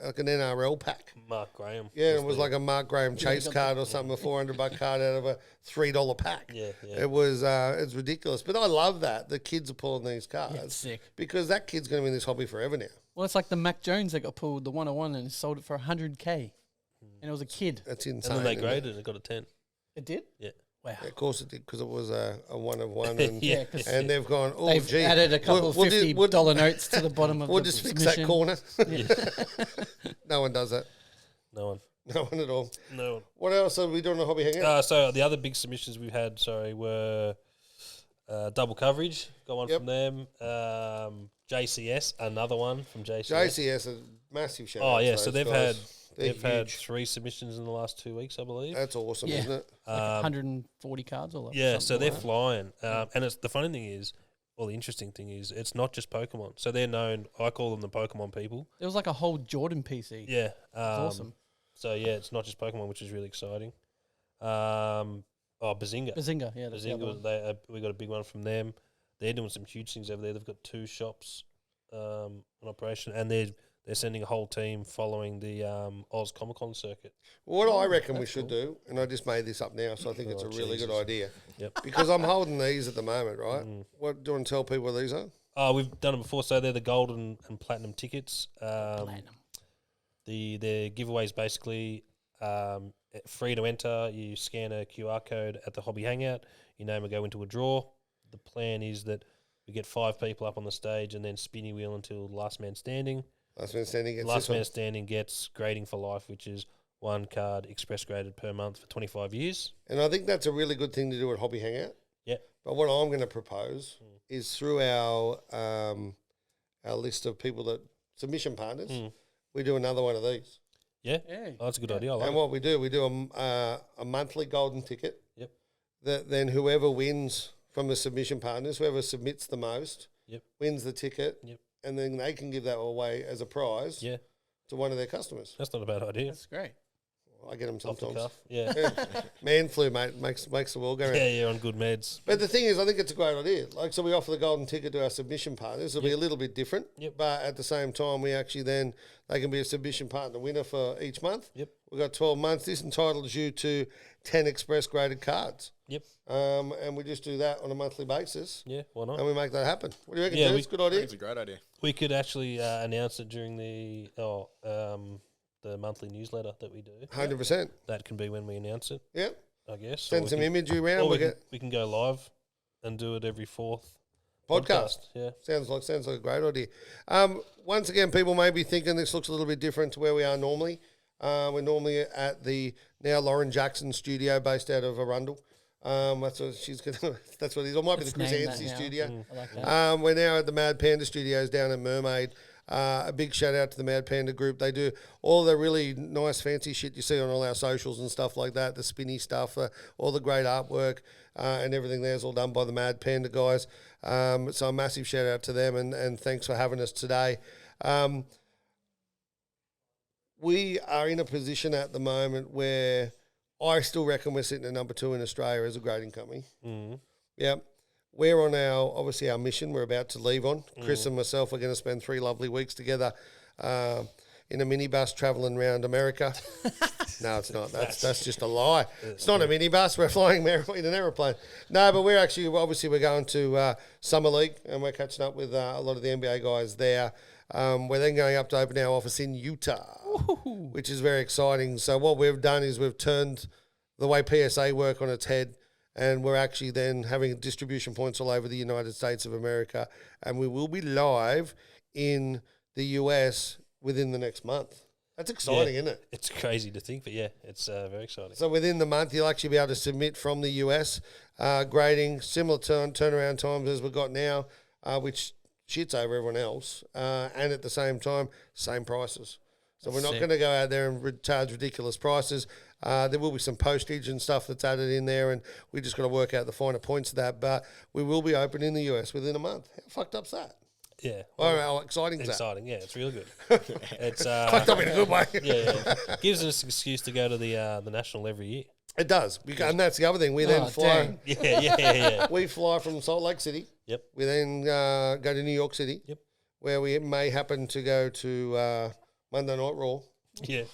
Like an NRL pack. Mark Graham. Yeah, it was the- like a Mark Graham chase got card or something, a $400 card out of a $3 pack. Yeah. Yeah. It was it's ridiculous. But I love that the kids are pulling these cards It's sick. because that kid's going to be in this hobby forever now. Well, it's like the Mac Jones that got pulled, the 101, and sold it for 100K. And it was a kid. That's And insane. then they isn't it? graded it. It got a 10. It did? Yeah. Wow. Yeah, of course it did because it was a 1 of 1. And, Yeah. 'cause and they've gone, oh, they've gee. added a couple of $50 notes to the bottom of We'll the just fix submission. that corner. Yeah. No one does that. No one. No one at all. No one. What else are we doing on Hobby Hangout? So the other big submissions we've had, were double coverage. Got one Yep. from them. JCS, another one from JCS. JCS, a massive shout Oh out to yeah, so those they've guys. had They're had huge. 3 submissions in the last 2 weeks, I believe. That's awesome, Yeah. isn't it? Like 140 cards or like Yeah, so something they're like that. flying. And it's the funny thing is, well, the interesting thing is, it's not just Pokemon. So they're known. I call them the Pokemon people. There was like a whole Jordan PC. Yeah, It's awesome. So yeah, it's not just Pokemon, which is really exciting. Bazinga. Bazinga, yeah. That's the other Bazinga, one. we got a big one from them. They're doing some huge things over there. They've got 2 shops in operation, and they're sending a whole team following the Oz Comic Con circuit. What I reckon we should do, and I just made this up now, so I think it's a Oh, really good Jesus. idea. Yep. Because I'm holding these at the moment, right? What do you want to tell people what these are? We've done it before, so they're the gold and platinum tickets. Platinum. their giveaways basically free to enter. You scan a QR code at the Hobby Hangout. Your name will go into a draw. The plan is that we get 5 people up on the stage and then spinny wheel until last man standing. Last man standing gets Last man standing gets grading for life, which is 1 card express graded per month for 25 years. And I think that's a really good thing to do at Hobby Hangout. Yeah. But what I'm going to propose is through our list of people that submission partners, we do another one of these. Yeah, Yeah. oh, that's a good idea. I like And it. what we do a monthly golden ticket. Yep. That then whoever wins from the submission partners, whoever submits the most, Yep. wins the ticket. Yep. And then they can give that away as a prize Yeah, to one of their customers. that's not a bad idea. That's great. I get them Off the sometimes. cuff. Yeah. Man flu, mate, makes the world go round. Yeah, on good meds. But the thing is, I think it's a great idea. Like, so we offer the golden ticket to our submission partners. It'll be a little bit different. Yep. But at the same time, we actually then, they can be a submission partner winner for each month. Yep. We've got 12 months. This entitles you to 10 express graded cards. Yep. And we just do that on a monthly basis. Yeah, why not? And we make that happen. What do you reckon, Yeah, James? Good I think idea? it's a great idea. We could actually announce it during the monthly newsletter that we do. 100%. That can be when we announce it, Yeah. I guess. Send Or some we can, imagery around. or We'll we get can go live and do it every 4th podcast. Yeah. Sounds like a great idea. Once again, people may be thinking this looks a little bit different to where we are normally. We're normally at the now Lauren Jackson studio based out of Arundel. That's what she's gonna. That's what it is. Or might be Let's the Chris name that Anstey now. studio. I like that. We're now at the Mad Panda Studios down at Mermaid. A big shout out to the Mad Panda group. They do all the really nice fancy shit you see on all our socials and stuff like that, the spinny stuff, all the great artwork and everything there is all done by the Mad Panda guys. So a massive shout out to them and thanks for having us today. We are in a position at the moment where I still reckon we're sitting at number 2 in Australia as a grading company. Mm. Yeah. We're on our mission we're about to leave on. Chris and myself are going to spend 3 lovely weeks together in a minibus travelling around America. No, it's not. That's just a lie. It's not a minibus. We're flying in an aeroplane. No, but we're going to Summer League and we're catching up with a lot of the NBA guys there. We're then going up to open our office in Utah, which is very exciting. So what we've done is we've turned the way PSA work on its head. And we're actually then having distribution points all over the United States of America. And we will be live in the US within the next month. That's exciting, isn't it? It's crazy to think, but yeah, it's very exciting. So within the month, you'll actually be able to submit from the US, grading, similar turnaround times as we've got now, which shits over everyone else. And at the same time, same prices. So we're not going to go out there and charge ridiculous prices. There will be some postage and stuff that's added in there, and we just got to work out the finer points of that. But we will be open in the US within a month. How fucked up's that? Yeah. How exciting is that? Exciting, yeah, it's really good. It's Fucked up in a good way. yeah. Gives us an excuse to go to the national every year. It does, and that's the other thing. We then fly. dang. Yeah. We fly from Salt Lake City. Yep. We then go to New York City. Yep. Where we may happen to go to Monday Night Raw. Yeah.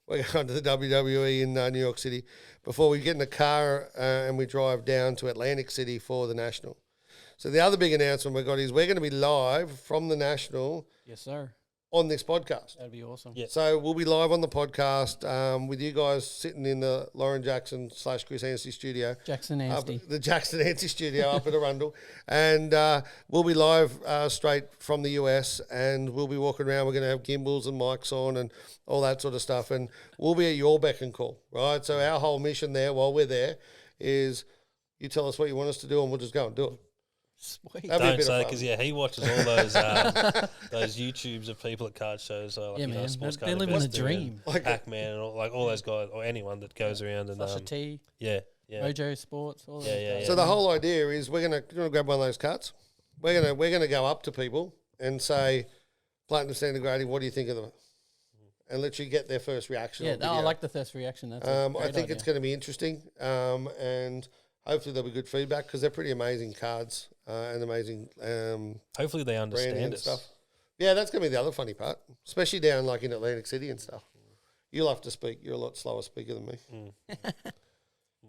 We're going to the WWE in New York City before we get in the car and we drive down to Atlantic City for the National. So the other big announcement we got is we're going to be live from the National Yes, sir. on this podcast. That'd be awesome. Yeah. So we'll be live on the podcast with you guys sitting in the Lauren Jackson / Chris Anstey studio. Jackson Anstey. The Jackson Anstey studio up at Arundel. And we'll be live straight from the US and we'll be walking around. We're going to have gimbals and mics on and all that sort of stuff. And we'll be at your beck and call, right? So our whole mission there while we're there is you tell us what you want us to do and we'll just go and do it. Sweet. That'd be a Don't bit say of because fun. he watches all those those YouTubes of people at card shows, like Yeah, man. sports They're card living the investor and dream. Like- Pac-Man and all those guys or anyone that goes around and Sasha T, yeah. Mojo Sports, all Yeah, those yeah, guys. So the whole idea is we're gonna grab one of those cards. We're gonna go up to people and say, Platinum Standard Grading, what do you think of them? And literally get their first reaction. Yeah, on no, I video. like the first reaction. That's a I great think idea. it's going to be interesting, and hopefully there'll be good feedback because they're pretty amazing cards and amazing Hopefully they branding understand and us. stuff. Yeah, that's going to be the other funny part, especially down like in Atlantic City and stuff. You'll have to speak. You're a lot slower speaker than me.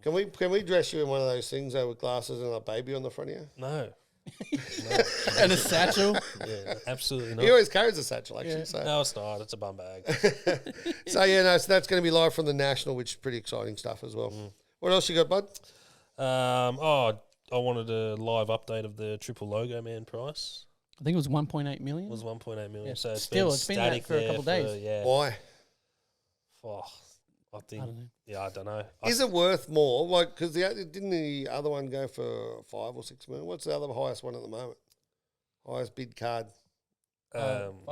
Can we dress you in one of those things with glasses and a baby on the front of you? No. And a satchel. Yeah, absolutely He not. always carries a satchel, actually. Yeah. So. No, it's not. It's a bum bag. So that's going to be live from the National, which is pretty exciting stuff as well. What else you got, bud? I wanted a live update of the triple logo man price. I think it was 1.8 million. It was 1.8 million. Yeah. So it's Still, been it's been static that for a there couple days. Yeah. Why? Oh, I think. I don't know. Yeah, I don't know. Is it worth more? Like, because didn't the other one go for 5 or 6 million? What's the other highest one at the moment? Highest bid card, 5.6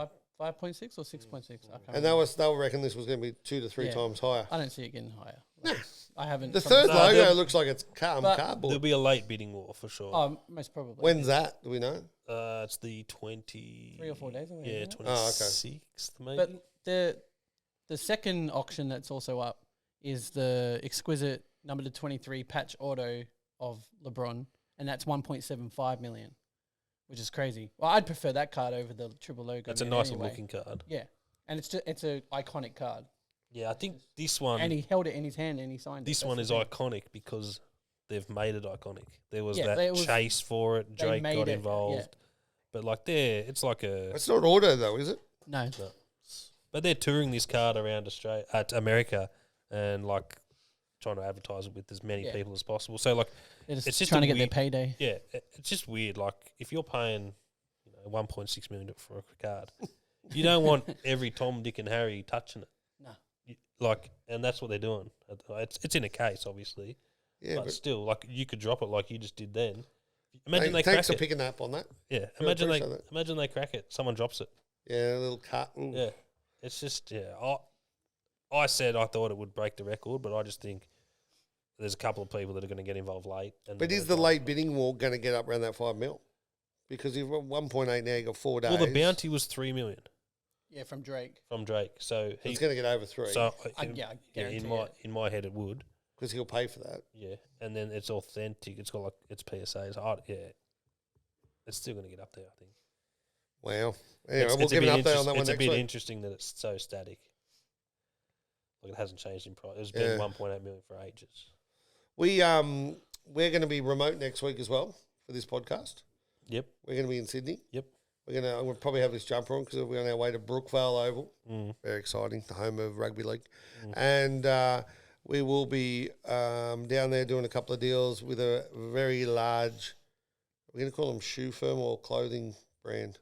or 6.6. I can't and remember. they were reckon this was going to be 2 to 3 Yeah. times higher. I don't see it getting higher. Like, I haven't. The from third No, logo they'll- looks like it's But- there'll cardboard. be a late bidding war for sure. Oh, most probably. When's that? Do we know? It's the 20. 3 or 4 days away, Yeah, isn't it? 26th maybe. But the second auction that's also up is the exquisite number 23 patch auto of LeBron, and that's 1.75 million, which is crazy. Well, I'd prefer that card over the triple logo. That's a man nicer anyway. looking card. Yeah, and it's a iconic card, Yeah, I think this one. and he held it in his hand and he signed it. This That's one the is thing. iconic because they've made it iconic. There was Yeah, that chase for it. they Drake made got it, involved. yeah. But like it's like a. It's not auto though, is it? No, But they're touring this card around Australia, America, and like trying to advertise it with as many Yeah. people as possible. So like, they're just, It's just trying a to get their weird- payday. yeah, it's just weird. Like if you're paying, 1.6 million for a card, you don't want every Tom, Dick, and Harry touching it. No. And that's what they're doing. It's in a case, obviously, Yeah, but but still, like you could drop it like you just did then. Imagine they thanks crack for it. picking that up on that. Yeah, I imagine appreciate that. imagine they crack it. Someone drops it. Yeah, a little cut. Ooh. Yeah, it's just I said I thought it would break the record, but I just think there's a couple of people that are going to get involved late. And But they're is gonna the drop late bidding war going to get up around that 5 mil? Because you've got 1.8 now, you've got 4 it. days. Well, the bounty was 3 million Yeah, from Drake. from Drake, so It's going to get over 3 so I in, guarantee in my head it would. because he'll pay for that. Yeah, and then it's authentic. It's got like it's PSAs. It's still going to get up there. I think. Wow. Anyway, It's we'll a give bit an update on that one It's a next bit week. interesting that it's so static. Like it hasn't changed in price. It's Yeah. been 1.8 million for ages. We're going to be remote next week as well for this podcast. Yep. We're going to be in Sydney. Yep. I'm going to probably have this jumper on because we're on our way to Brookvale Oval. Mm. Very exciting, the home of rugby league. And we will be down there doing a couple of deals with a very large, we're going to call them shoe firm or clothing brand.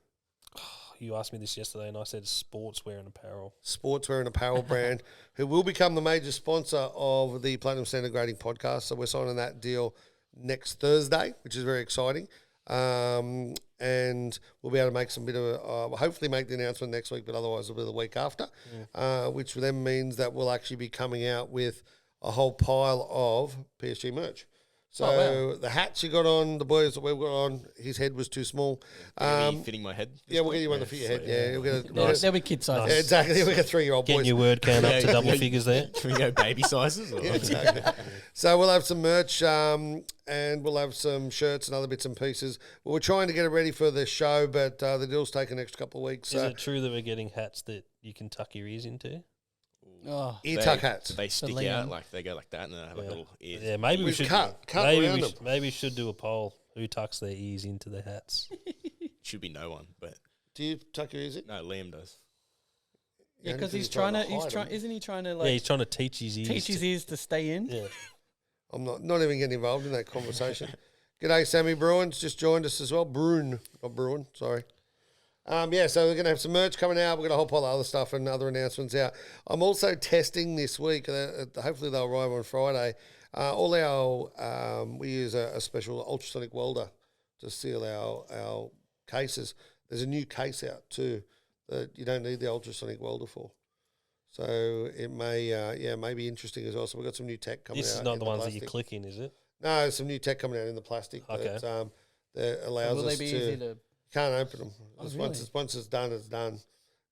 You asked me this yesterday, and I said sportswear and apparel. Sportswear and apparel brand, who will become the major sponsor of the Platinum Standard Grading podcast. So we're signing that deal next Thursday, which is very exciting. And we'll be able to make some bit of hopefully make the announcement next week, but otherwise it'll be the week after, which then means that we'll actually be coming out with a whole pile of PSG merch. So the hats you got on, the boys that we've got on, his head was too small. Are you fitting my head? Yeah, we'll get you one to fit your head. Yeah, we'll get a, Nice. They'll be kid sizes. yeah, exactly. We got 3-year-old Getting boys. your word count up to Yeah, double yeah. figures there. Can we go baby sizes? Or? Yeah, exactly. So we'll have some merch and we'll have some shirts and other bits and pieces. Well, we're trying to get it ready for the show, but the deal's taking an extra couple of weeks. Is So it true that we're getting hats that you can tuck your ears into? Oh, ear tuck hats. They stick Liam. out, like they go like that, and then they have like little ears. Yeah, maybe we We've should cut maybe around we them. maybe we should do a poll. Who tucks their ears into their hats? Should be no one, but Do you tuck your ears in? no, Liam does. yeah, Only because he's trying trying to. He's hide trying. them. Isn't he trying to Yeah, he's like trying to teach his ears. teach his ears to stay in? Yeah. I'm not even getting involved in that conversation. G'day, Sammy Bruins. Just joined us as well. Bruin, not Bruin, sorry. Yeah, so we're going to have some merch coming out. We've got a whole pile of other stuff and other announcements out. I'm also testing this week. Hopefully they'll arrive on Friday. All our, we use a special ultrasonic welder to seal our cases. There's a new case out too that you don't need the ultrasonic welder for. So it may be interesting as well. So we've got some new tech coming out. This is not in the ones that you plastic. click in, is it? No, some new tech coming out in the plastic Okay. that allows Will us they be to. easy to? Can't open them. Oh, Just really? once it's done, it's done.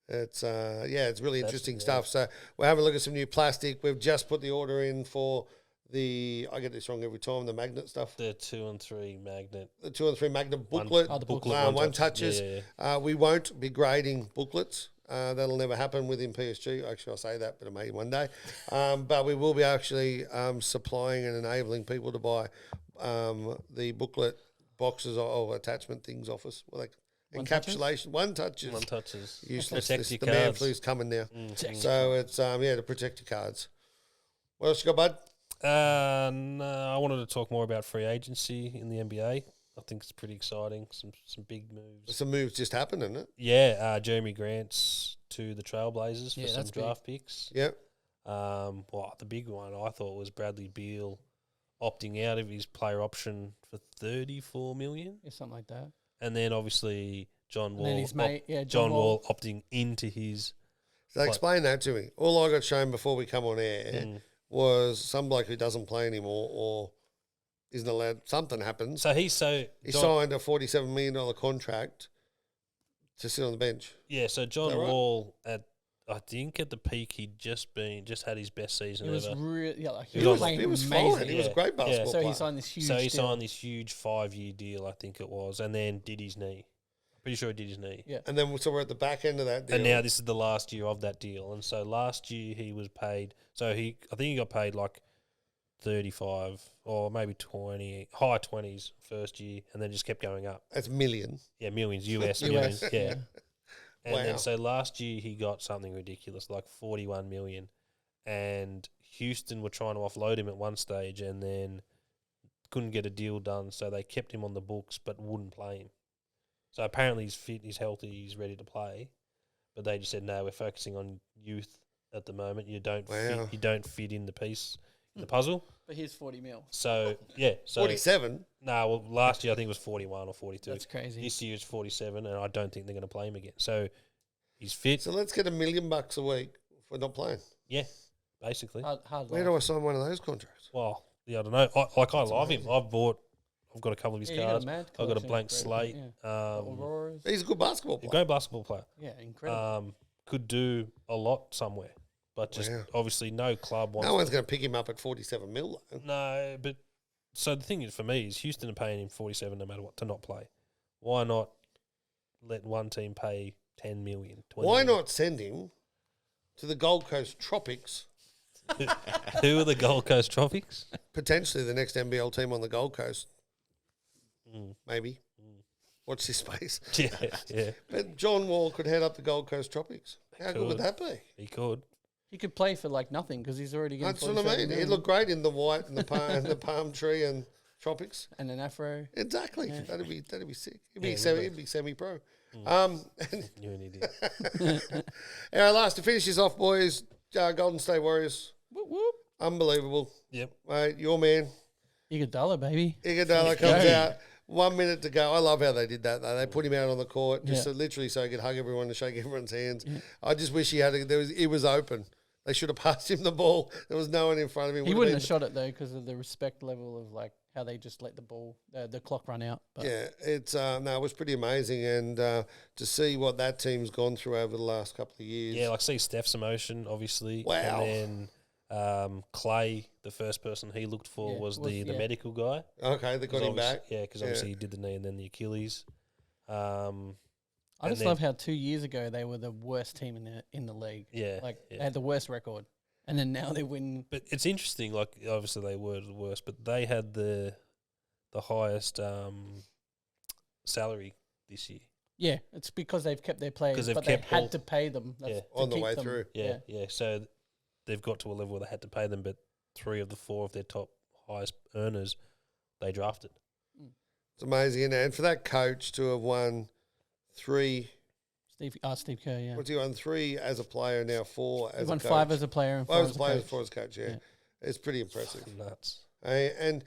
It's it's really That's- interesting yeah. stuff. So we're having a look at some new plastic. We've just put the order in for I get this wrong every time, the magnet stuff. The 2 and 3 magnet. The 2 and 3 magnet booklet. Oh, the booklet. One touches. Yeah. We won't be grading booklets. That'll never happen within PSG. Actually, I'll say that, but it may one day. But we will be actually supplying and enabling people to buy the booklet boxes or attachment things off us. Well, like One encapsulation, one touches. One touches. Useless. Protect your The man cards. flu's coming now. Mm. So it's to protect your cards. What else you got, bud? No, I wanted to talk more about free agency in the NBA. I think it's pretty exciting. Some big moves. Some moves just happened, isn't it? Yeah, Jeremy Grant's to the Trailblazers for Yeah, some that's big. draft picks. Yep. Well, the big one I thought was Bradley Beal opting out of his player option for $34 million, Yeah, something like that. and then obviously John And Wall. then his mate, John Wall opting into his. So explain that to me. All I got shown before we come on air Mm. was some bloke who doesn't play anymore or isn't allowed. Something happens. So he Signed a $47 million contract to sit on the bench. Yeah, so John that right? Wall I think at the peak he'd just had his best season He was ever. really, like, He he was was playing He was amazing. fine. He was a Yeah. great basketball So player. he signed this huge So he deal. signed this huge 5-year deal, I think it was, and then did his knee. I'm pretty sure he did his knee. Yeah. And then so we're at the back end of that deal. And now this is the last year of that deal. And so last year he was paid. So I think he got paid like 35 or maybe 20, high 20s first year, and then just kept going up. That's million. Yeah, millions, US US, millions. Yeah. yeah. And Wow. then so last year he got something ridiculous, like 41 million. And Houston were trying to offload him at one stage and then couldn't get a deal done. So they kept him on the books but wouldn't play him. So apparently he's fit, he's healthy, he's ready to play. But they just said, no, we're focusing on youth at the moment. You don't Wow. fit in the piece, in the puzzle. But here's 40 mil. So, yeah. So 47. No, well, last year I think it was 41 or 42. That's crazy. This year it's 47, and I don't think they're going to play him again. So he's fit. So let's get $1 million a week if we're not playing. Yeah, basically. Hard Where life. do I sign one of those contracts? Well, yeah, I don't know. I love him. I've got a couple of his Yeah, you got a cards. mad I've got a collection, blank great, slate. yeah. Auroras. He's a good basketball A player. great basketball player. Yeah, incredible. Could do a lot somewhere, but just Wow. obviously no club wants. No one's going to pick him up at 47 mil, though. No, but so the thing is for me is Houston are paying him 47 no matter what to not play. Why not let one team pay 10 million? 20 Why million? not send him to the Gold Coast Tropics, Who are the Gold Coast Tropics? potentially the next NBL team on the Gold Coast, Mm. maybe. Watch this space. Yeah, yeah, But John Wall could head up the Gold Coast Tropics. How good would Could. that be? he could. He could play for like nothing because he's already getting That's what I 47 mean. He'd million. look great in the white and the palm tree and tropics. And an afro. Exactly. Yeah. That'd be sick. He'd Yeah, be it semi. would He'd be semi-pro. You're an idiot. Our last to finish this off, boys. Golden State Warriors. Whoop, whoop. Unbelievable, Yep. mate. Your man Iguodala, baby. Iguodala comes out. 1 minute to go. I love how they did that, though. They put him out on the court just Yeah. so, literally so he could hug everyone and shake everyone's hands. I just wish he had it. It was open. They should have passed him the ball. There was no one in front of him. He Would wouldn't been- have shot it though because of the respect level of like how they just let the ball, the clock run out. But Yeah, it's no, it was pretty amazing, and to see what that team's gone through over the last couple of years. Yeah, like see Steph's emotion, obviously. Wow. And then Clay, the first person he looked for Yeah, was was- the yeah. medical guy. Okay, they got him back. Yeah, because Yeah. obviously he did the knee and then the Achilles. I And just then- love how 2 years ago they were the worst team in the league. Yeah. Like yeah. they had the worst record, and then now they win. But it's interesting, like obviously they were the worst, but they had the highest salary this year. Yeah, it's because they've kept their players, 'Cause they've but they kept all- had to pay them Yeah. to On the keep way them. through. Yeah. So they've got to a level where they had to pay them, but 3 of the 4 of their top highest earners they drafted. It's amazing, and for that coach to have won 3. Steve Kerr, yeah. What's he won 3 as a player now 4 as He a won coach? 5 as a player and 4 5 as as a a player, coach. 4 as a coach. Yeah. Yeah. It's pretty impressive. Nuts. And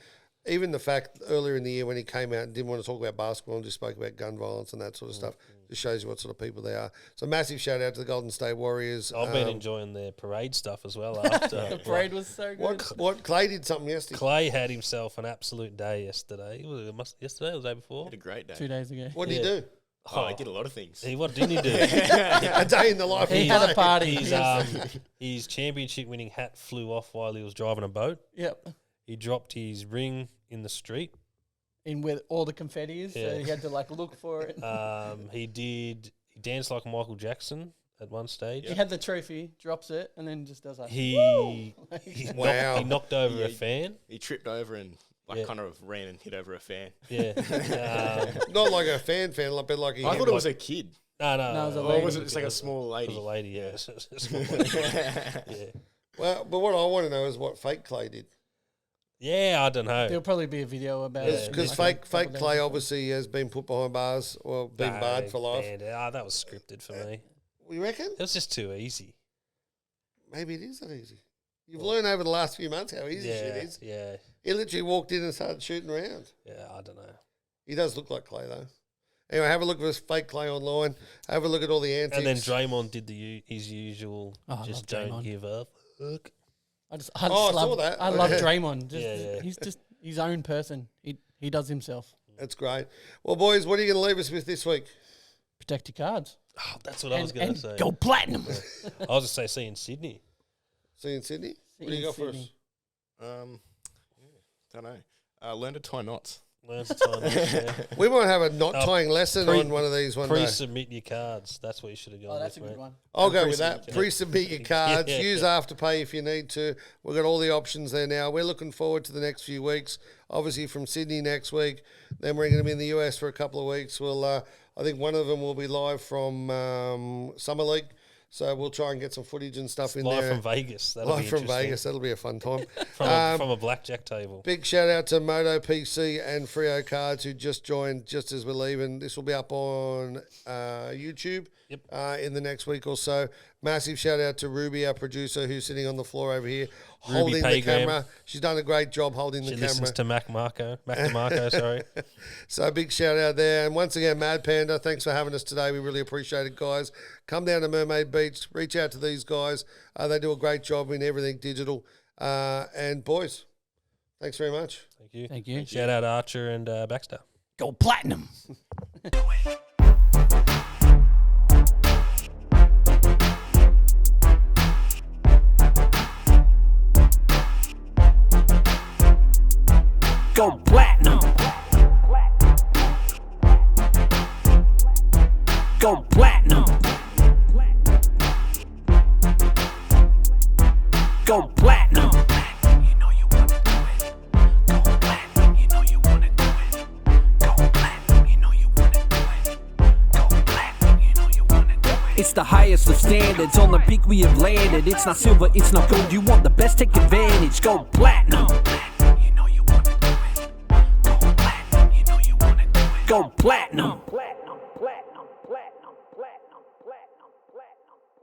even the fact earlier in the year when he came out and didn't want to talk about basketball and just spoke about gun violence and that sort of stuff, just shows you what sort of people they are. So massive shout out to the Golden State Warriors. I've been enjoying their parade stuff as well. After The parade was so good. What Clay did something yesterday. Clay had himself an absolute day yesterday. Yesterday or the day before? Had a great day. 2 days ago. What did he do? Oh, I did a lot of things. What didn't he do? A day in the life He of had a Clay. party. His championship winning hat flew off while he was driving a boat. Yep. He dropped his ring in the street. In where all the confetti is, so Yeah. he had to like look for it. He danced like Michael Jackson at one stage. He had the trophy, drops it, and then just does like He Wow. knocked over a fan. He tripped over and Like Yeah. kind of ran and hit over a fan. Yeah. Not like a fan, but like I thought it was a kid. No, No, it was a Or lady. was it just like a small It lady? was a lady, yeah. It was a small lady. Yeah. Well, but what I want to know is what fake Clay did. Yeah, I don't know. There'll probably be a video about it. Because like fake Clay obviously has been put behind bars or been barred for life. That was scripted for me. You reckon? It was just too easy. Maybe it is that easy. You've learned over the last few months how easy shit is. Yeah, He literally walked in and started shooting around. yeah. I don't know. He does look like Clay though. Anyway, have a look at this fake Clay online. Have a look at all the antics. And then Draymond did his usual. Oh, I Just love don't Draymond. give up. Fuck. I just I saw love that. I love Yeah. Draymond. Yeah. He's just his own person. He does himself. That's great. Well, boys, what are you going to leave us with this week? Protect your cards. Oh, that's what I was going to say. Go platinum. I was just say see you in Sydney. See you in Sydney. What do you in got for us? Sydney. Don't know. Learn to tie knots. Learn to tie knots, yeah. We might have a knot tying lesson on one of these one day. Pre-submit your cards. That's what you should have gone Oh, that's a with, good mate. one. I'll go with that. Pre-submit your cards. Yeah. Use Afterpay if you need to. We've got all the options there now. We're looking forward to the next few weeks. Obviously from Sydney next week. Then we're going to be in the US for a couple of weeks. We'll, I think one of them will be live from Summer League. So we'll try and get some footage and stuff in Live there. from Vegas. That'll Live be from interesting. Vegas. That'll be a fun time. From a blackjack table. Big shout out to Moto PC and Frio Cards who just joined just as we're leaving. This will be up on YouTube in the next week or so. Massive shout out to Ruby, our producer, who's sitting on the floor over here holding the Paygram. camera. She's done a great job holding She the listens camera. to Mac DeMarco, sorry. So big shout out there. And once again, Mad Panda, thanks for having us today. We really appreciate it, guys. Come down to Mermaid Beach. Reach out to these guys. They do a great job in everything digital. And boys, thanks very much. Thank you. Thank you. Shout out Archer and Baxter. Go platinum. Go platinum. Go platinum. Go platinum. You know you wanna do it. Go platinum. You know you wanna do it. Go platinum. You know you wanna do it. Go platinum. You know you wanna do it. It's the highest of standards. On the peak we have landed. It's not silver, it's not gold. You want the best, take advantage. Go platinum. You know you wanna do it. Go platinum. You know you wanna do it. Go platinum.